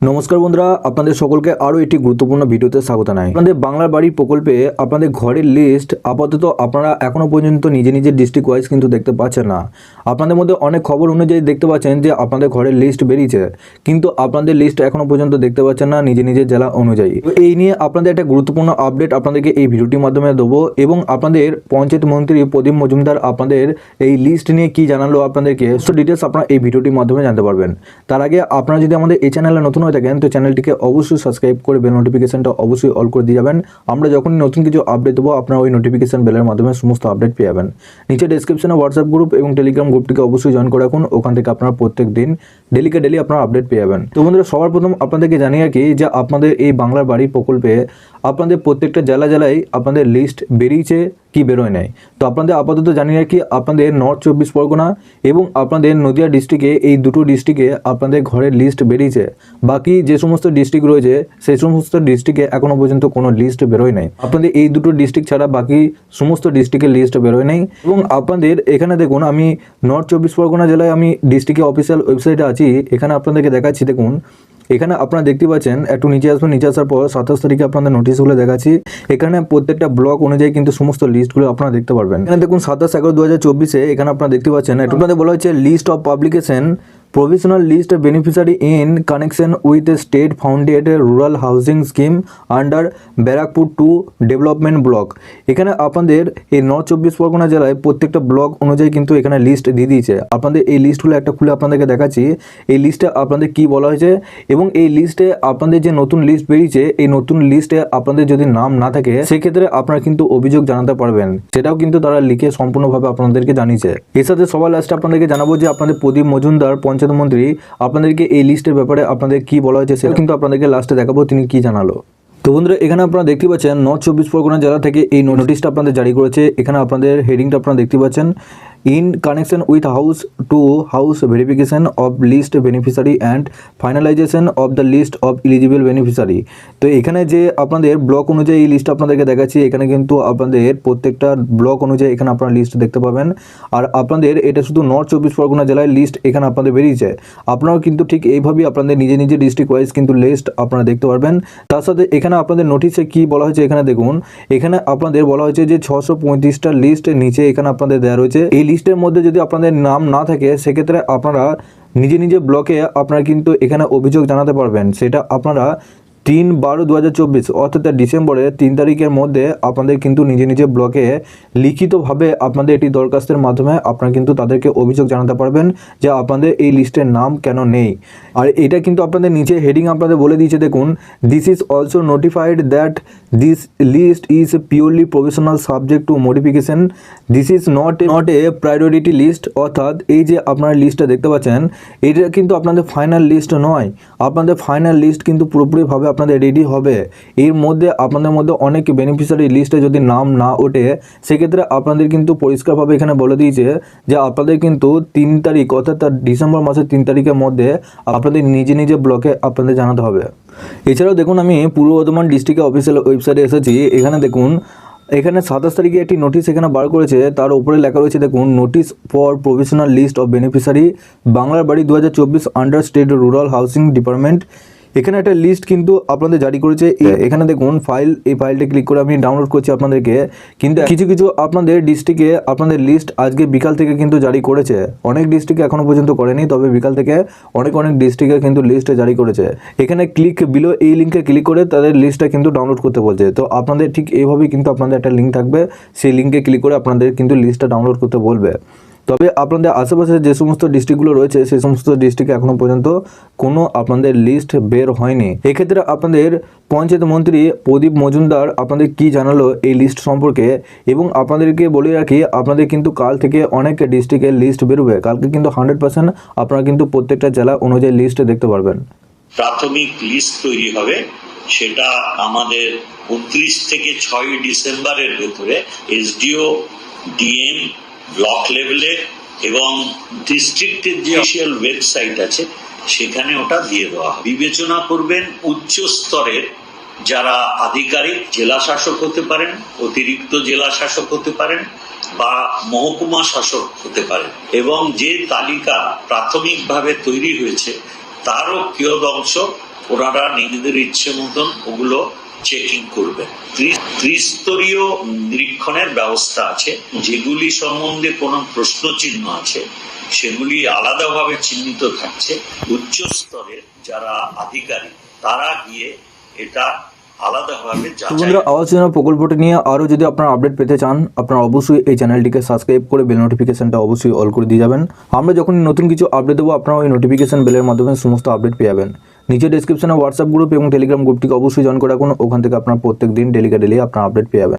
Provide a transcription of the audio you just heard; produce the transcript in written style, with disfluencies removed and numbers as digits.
নমস্কার বন্ধুরা, আপনাদের সকলকে আরও একটি গুরুত্বপূর্ণ ভিডিওতে স্বাগত জানাই। আপনাদের বাংলার বাড়ি প্রকল্পে আপনাদের ঘরের লিস্ট আপাতত আপনারা এখনও পর্যন্ত নিজের ডিস্ট্রিক্ট ওয়াইজ কিন্তু দেখতে পাচ্ছেন না। আপনাদের মধ্যে অনেক খবর অনুযায়ী দেখতে পাচ্ছেন যে আপনাদের ঘরের লিস্ট বেরিয়েছে, কিন্তু আপনাদের লিস্ট এখনও পর্যন্ত দেখতে পাচ্ছেন না নিজের জেলা অনুযায়ী। তো এই নিয়ে আপনাদের একটা গুরুত্বপূর্ণ আপডেট আপনাদেরকে এই ভিডিওটির মাধ্যমে দেবো, এবং আপনাদের পঞ্চায়েত মন্ত্রী প্রদীপ মজুমদার আপনাদের এই লিস্ট নিয়ে কি জানালো আপনাদেরকে সব ডিটেলস আপনারা এই ভিডিওটির মাধ্যমে জানতে পারবেন। তার আগে আপনারা যদি আমাদের এই চ্যানেলে নতুন হয়ে থাকেন তো চ্যানেলটিকে অবশ্যই সাবস্ক্রাইব করে বেল নোটিফিকেশনটা অবশ্যই অল করে দিয়ে যাবেন। আমরা যখনই নতুন কিছু আপডেট দেবো আপনারা ওই নোটিফিকেশন বেলের মাধ্যমে সমস্ত আপডেট পেয়ে যাবেন। নিচে ডেসক্রিপশনে হোয়াটসঅ্যাপ গ্রুপ এবং টেলিগ্রাম গ্রুপটিকে অবশ্যই জয়েন করে রাখুন, ওখান থেকে আপনারা প্রত্যেক দিন ডেলি আপনারা আপডেট পেয়ে যাবেন। তো বন্ধুরা, সবার প্রথম আপনাদেরকে জানিয়ে রাখি যে আপনাদের এই বাংলার বাড়ি প্রকল্পে আপনাদের প্রত্যেকটা জেলায় আপনাদের লিস্ট বেরিয়েছে কি বেরোয় নাই। তো আপনাদের আপাতত জানিয়ে রাখি আপনাদের নর্থ 24 পরগনা এবং আপনাদের নদিয়া ডিস্ট্রিক্টে, এই দুটো ডিস্ট্রিক্টে আপনাদের ঘরের লিস্ট বেরিয়েছে। বাকি যে সমস্ত ডিস্ট্রিক্ট রয়েছে সেই সমস্ত ডিস্ট্রিক্টে এখনও পর্যন্ত কোনো লিস্ট বেরোয় নাই। আপনাদের এই দুটো ডিস্ট্রিক্ট ছাড়া বাকি সমস্ত ডিস্ট্রিক্টের লিস্ট বেরোয় নাই। এবং আপনাদের এখানে দেখুন, আমি নর্থ 24 পরগনা জেলায় আমি ডিস্ট্রিক্টের অফিসিয়াল ওয়েবসাইটে আছি। এখানে আপনাদেরকে দেখাচ্ছি, দেখুন এখানে আপনারা দেখতে পাচ্ছেন, একটু নিচে আসবেন, নিচে আসার পর 27 তারিখে আপনাদের নোটিশগুলো দেখাচ্ছি। এখানে প্রত্যেকটা ব্লক অনুযায়ী কিন্তু সমস্ত লিস্টগুলো আপনারা দেখতে পারবেন। এখানে দেখুন 27/11/2024 এখানে আপনারা দেখতে পাচ্ছেন, একটু আপনাদের বলা হচ্ছে list of publication provisional list beneficiary in connection with the state funded rural housing scheme under Barrackpore 2 development block. এখানে আপনাদের এই নর্থ 24 পরগনা জেলায় প্রত্যেকটা ব্লক অনুযায়ী কিন্তু এখানে লিস্ট দিয়ে দিয়েছে। আপনাদের এই লিস্টগুলো একটা খুলে আপনাদেরকে দেখাচ্ছি, এই লিস্টে আপনাদের কি বলা হয়েছে। এবং এই লিস্টে আপনাদের যে নতুন লিস্ট বেরিয়েছে, এই নতুন লিস্টে আপনাদের যদি নাম না থাকে সেক্ষেত্রে আপনারা কিন্তু অভিযোগ জানাতে পারবেন, সেটাও কিন্তু তারা লিখে সম্পূর্ণভাবে আপনাদেরকে জানিয়েছে। এর সাথে সবার লাস্টে আপনাদেরকে জানাবো যে আপনাদের প্রদীপ মজুমদার পঞ্চায়েত মন্ত্রী আপনাদেরকে এই লিস্টের ব্যাপারে আপনাদের কি বলা হয়েছে সেটা কিন্তু আপনাদেরকে লাস্টে দেখাবো তিনি কি জানালো। তো বন্ধুরা, এখানে আপনারা দেখতে পাচ্ছেন নর্থ 24 পরগনা জেলা থেকে এই নোটিশটা আপনাদের জারি করেছে। এখানে আপনাদের হেডিংটা আপনারা দেখতে পাচ্ছেন, in connection with house to house verification of list beneficiary and finalization of the list of eligible beneficiary. তো এখানে যে আপনাদের ব্লক অনুযায়ী এই লিস্ট আপনাদেরকে দেখাচ্ছি, এখানে কিন্তু আপনাদের প্রত্যেকটা ব্লক অনুযায়ী এখানে আপনারা লিস্ট দেখতে পাবেন। আর আপনাদের এটা শুধু নর্থ 24 পরগনা জেলায় লিস্ট এখানে আপনাদের বেরিয়েছে। আপনারাও কিন্তু ঠিক এইভাবেই আপনাদের নিজের ডিস্ট্রিক্ট ওয়াইজ কিন্তু লিস্ট আপনারা দেখতে পারবেন। তার সাথে এখানে আপনাদের নোটিশে কি বলা হয়েছে, এখানে দেখুন, এখানে আপনাদের বলা হয়েছে যে 635টা লিস্ট নিচে এখানে আপনাদের দেওয়া রয়েছে। এই লিস্টের মধ্যে যদি আপনাদের নাম না থাকে সেক্ষেত্রে আপনারা নিজে ব্লকে আপনারা কিন্তু এখানে অভিযোগ জানাতে পারবেন। সেটা আপনারা 3/12/2024 অর্থাৎ ডিসেম্বরের 3 তারিখের মধ্যে আপনাদের কিন্তু নিজে ব্লকে লিখিতভাবে আপনাদের এটি দরখাস্তের মাধ্যমে আপনারা কিন্তু তাদেরকে অভিযোগ জানাতে পারবেন যে আপনাদের এই লিস্টের নাম কেন নেই। আর এটা কিন্তু আপনাদের নিচে হেডিং আপনাদের বলে দিয়েছে, দেখুন, this is also notified that this list is purely provisional subject to modification, this is not a priority list. অর্থাৎ এই যে আপনারা লিস্টটা দেখতে পাচ্ছেন, এটা কিন্তু আপনাদের ফাইনাল লিস্ট নয়। আপনাদের ফাইনাল লিস্ট কিন্তু পুরোপুরিভাবে আপনাদের রেডি হবে। এর মধ্যে আপনাদের মধ্যে অনেক বেনিফিশিয়ারি লিস্টে যদি নাম না ওঠে সেক্ষেত্রে আপনাদের কিন্তু পরিষ্কারভাবে এখানে বলে দিয়েছে যে আপনাদের কিন্তু 3 তারিখ অর্থাৎ ডিসেম্বর মাসের 3 তারিখের মধ্যে আপনাদের নিজে ব্লকে আপনাদের জানাতে হবে। এছাড়াও দেখুন, আমি পূর্ব বর্ধমান ডিস্ট্রিক্টের অফিসিয়াল ওয়েবসাইটে এসেছি। এখানে দেখুন, এখানে 27 তারিখে একটি নোটিশ এখানে বার করেছে, তার উপরে লেখা রয়েছে, দেখুন, notice for provisional list of beneficiary বাংলার বাড়ি 2024 under state rural housing department. এখানে একটা লিস্ট কিন্তু আপনাদের জারি করেছে। এখানে দেখুন ফাইল, এই ফাইলটা ক্লিক করে আমি ডাউনলোড করছি আপনাদেরকে। কিন্তু কিছু আপনাদের ডিস্ট্রিক্টে আপনাদের লিস্ট আজকে বিকাল থেকে কিন্তু জারি করেছে। অনেক ডিস্ট্রিক্টে এখনো পর্যন্ত করেনি, তবে বিকাল থেকে অনেক ডিস্ট্রিক্টে কিন্তু লিস্ট জারি করেছে। এখানে ক্লিক বিলো, এই লিঙ্কে ক্লিক করে তাদের লিস্টটা কিন্তু ডাউনলোড করতে বলছে। তো আপনাদের ঠিক এইভাবেই কিন্তু আপনাদের একটা লিঙ্ক থাকবে, সেই লিঙ্কে ক্লিক করে আপনাদের কিন্তু লিস্টটা ডাউনলোড করতে বলবে। তবে আপনাদের আশেপাশে যে সমস্ত ডিস্ট্রিক্টগুলো রয়েছে সেই সমস্ত ডিস্ট্রিক্টে এখনও পর্যন্ত কোনো আপনাদের লিস্ট বের হয়নি। এক্ষেত্রে আপনাদের পঞ্চায়েত মন্ত্রী প্রদীপ মজুমদার আপনাদের কি জানালো এই লিস্ট সম্পর্কে, এবং আপনাদেরকে বলে রাখি আপনাদের কিন্তু কাল থেকে অনেক ডিস্ট্রিক্টের লিস্ট বেরোবে। কালকে কিন্তু 100% আপনারা কিন্তু প্রত্যেকটা জেলা অনুযায়ী লিস্ট দেখতে পারবেন। প্রাথমিক লিস্ট তৈরি হবে, সেটা আমাদের 29 থেকে 6 ডিসেম্বরের ভেতরে এসডিও, ডিএম, ব্লক লেভেলে এবং ডিস্ট্রিক্টের যে অফিসিয়াল ওয়েবসাইট আছে সেখানে ওটা দিয়ে দেওয়া হবে। বিবেচনা করবেন উচ্চ স্তরের যারা আধিকারিক, জেলা শাসক হতে পারেন, অতিরিক্ত জেলা শাসক হতে পারেন বা মহকুমা শাসক হতে পারেন, এবং যে তালিকা প্রাথমিকভাবে তৈরি হয়েছে তারও কিয়দংশ ওনারা নিজেদের ইচ্ছে মতন ওগুলো চেকিং করবেন। ত্রিস্তরীয় নিরীক্ষণের ব্যবস্থা আছে, যেগুলি সম্বন্ধে কোনো প্রশ্ন চিহ্ন আছে সেগুলি আলাদাভাবে চিহ্নিত থাকছে। উচ্চ স্তরের যারা আধিকারিক তারা গিয়ে এটা আলাদাভাবে তো বন্ধুরা, আবাস যোজনা প্রকল্পটি নিয়ে আরও যদি আপনারা আপডেট পেতে চান, আপনারা অবশ্যই এই চ্যানেলটিকে সাবস্ক্রাইব করে বেল নোটিফিকেশনটা অবশ্যই অল করে দিয়ে যাবেন। আমরা যখন নতুন কিছু আপডেট দেবো আপনারা ওই নোটিফিকেশন বেলের মাধ্যমে সমস্ত আপডেট পেয়ে যাবেন। নিচে ডেসক্রিপশনে হোয়াটসঅ্যাপ গ্রুপ এবং টেলিগ্রাম গ্রুপটিকে অবশ্যই জয়েন করে রাখুন, ওখান থেকে আপনারা প্রত্যেক দিন ডেলি আপনারা আপডেট পেয়ে যাবেন।